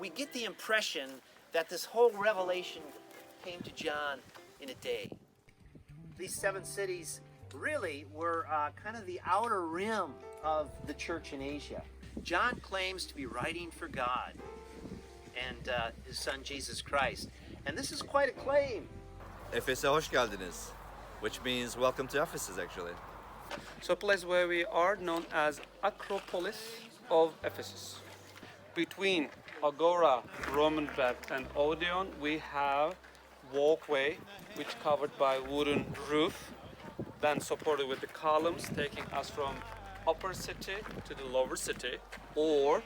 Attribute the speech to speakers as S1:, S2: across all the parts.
S1: we get the impression that this whole revelation came to John in a day. These 7 cities really were kind of the outer rim of the church in Asia. John claims to be writing for God and his son Jesus Christ. And this is quite a claim.
S2: Ephesus'a hoş geldiniz, which means welcome to Ephesus actually.
S3: So place where we are known as Acropolis of Ephesus. Between Agora, Roman Bath and Odeon we have walkway which covered by wooden roof, then supported with the columns taking us from upper city to the lower city, or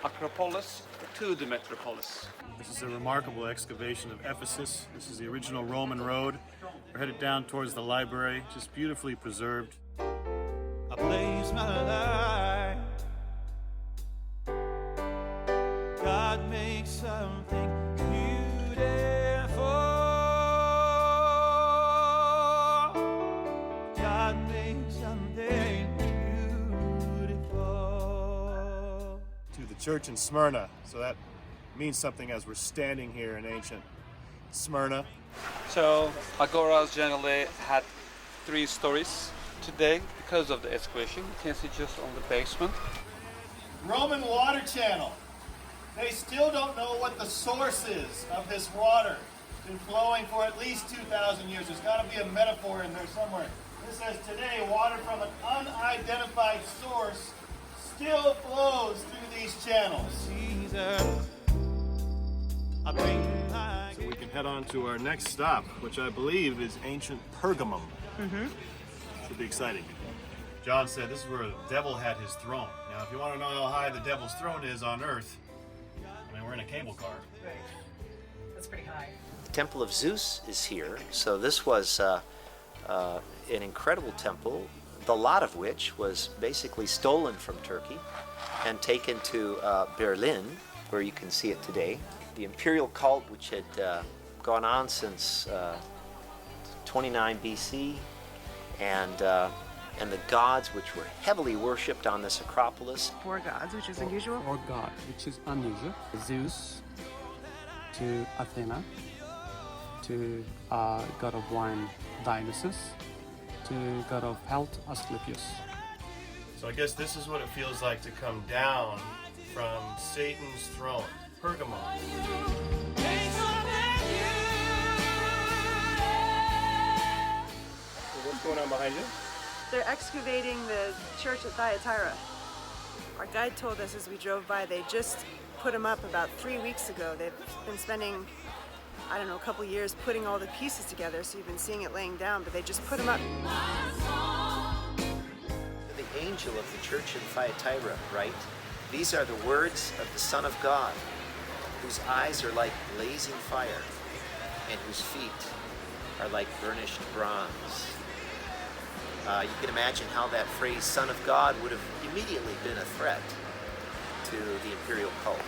S3: Acropolis to the metropolis.
S4: This is a remarkable excavation of Ephesus. This is the original Roman road. We're headed down towards the library, just beautifully preserved.
S5: I place my life. God makes something beautiful. God makes something beautiful.
S4: To the church in Smyrna. So that means something as we're standing here in ancient Smyrna.
S3: So agoras generally had 3 stories. Today, because of the excavation, you can see just on the basement.
S4: Roman water channel. They still don't know what the source is of this water. It's been flowing for at least 2,000 years. There's got to be a metaphor in there somewhere. This says today, water from an unidentified source still flows through these channels.
S5: Jesus, I bring my
S4: So we can head on to our next stop, which I believe is ancient Pergamum. Should be exciting. John said this is where the devil had his throne. Now, if you want to know how high the devil's throne is on earth, I mean, we're in a cable car.
S6: Right. That's pretty high.
S1: The Temple of Zeus is here, so this was an incredible temple, the lot of which was basically stolen from Turkey and taken to Berlin, where you can see it today. The imperial cult, which had gone on since 29 BC, and the gods which were heavily worshipped on this Acropolis.
S6: 4 gods, which is unusual.
S7: Or god, which is unusual. Zeus to Athena, to god of wine Dionysus, to god of health Asclepius.
S4: So I guess this is what it feels like to come down from Satan's throne, Pergamum. What's going on behind you?
S8: They're excavating the church at Thyatira. Our guide told us as we drove by, they just put them up about 3 weeks ago. They've been spending, I don't know, a couple years putting all the pieces together, so you've been seeing it laying down, but they just put them up.
S1: The angel of the church in Thyatira, right? These are the words of the Son of God, whose eyes are like blazing fire, and whose feet are like burnished bronze. You can imagine how that phrase, Son of God, would have immediately been a threat to the imperial cult.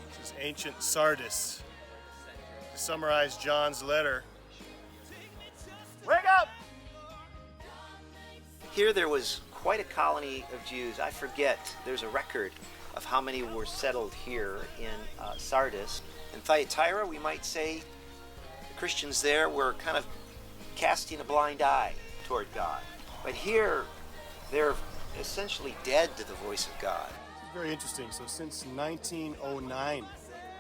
S4: This is ancient Sardis. To summarize John's letter, wake up!
S1: Here there was quite a colony of Jews. I forget, there's a record of how many were settled here in Sardis. In Thyatira, we might say the Christians there were kind of casting a blind eye toward God. But here, they're essentially dead to the voice of God.
S4: It's very interesting. So since 1909,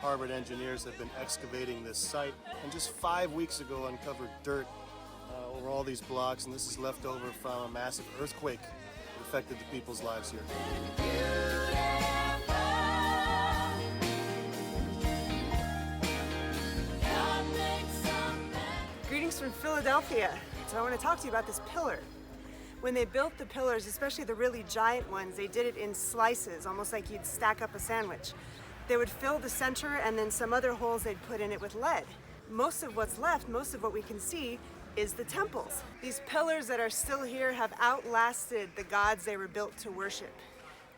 S4: Harvard engineers have been excavating this site, and just 5 weeks ago uncovered dirt over all these blocks, and this is left over from a massive earthquake that affected the people's lives here.
S8: Greetings from Philadelphia. So I want to talk to you about this pillar. When they built the pillars, especially the really giant ones, they did it in slices, almost like you'd stack up a sandwich. They would fill the center and then some other holes they'd put in it with lead. Most of what's left, most of what we can see, is the temples. These pillars that are still here have outlasted the gods they were built to worship.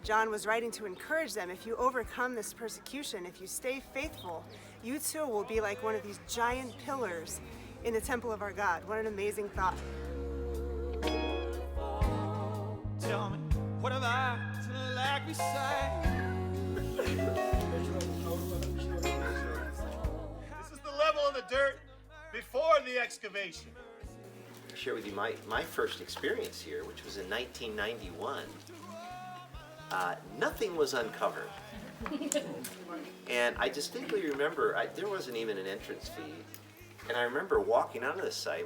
S8: John was writing to encourage them, if you overcome this persecution, if you stay faithful, you too will be like one of these giant pillars in the temple of our God. What an amazing thought.
S5: tell me, what have I to lack beside?
S4: This is the level of the dirt before the excavation.
S1: I'll share with you my first experience here, which was in 1991. Nothing was uncovered. And I distinctly remember, there wasn't even an entrance fee. And I remember walking onto the site.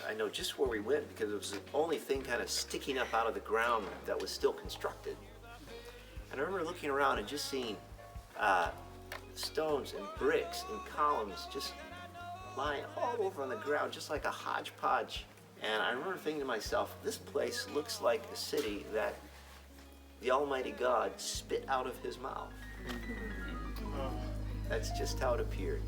S1: I know just where we went because it was the only thing kind of sticking up out of the ground that was still constructed. And I remember looking around and just seeing stones and bricks and columns just lying all over on the ground, just like a hodgepodge. And I remember thinking to myself, this place looks like a city that the Almighty God spit out of his mouth. That's just how it appeared.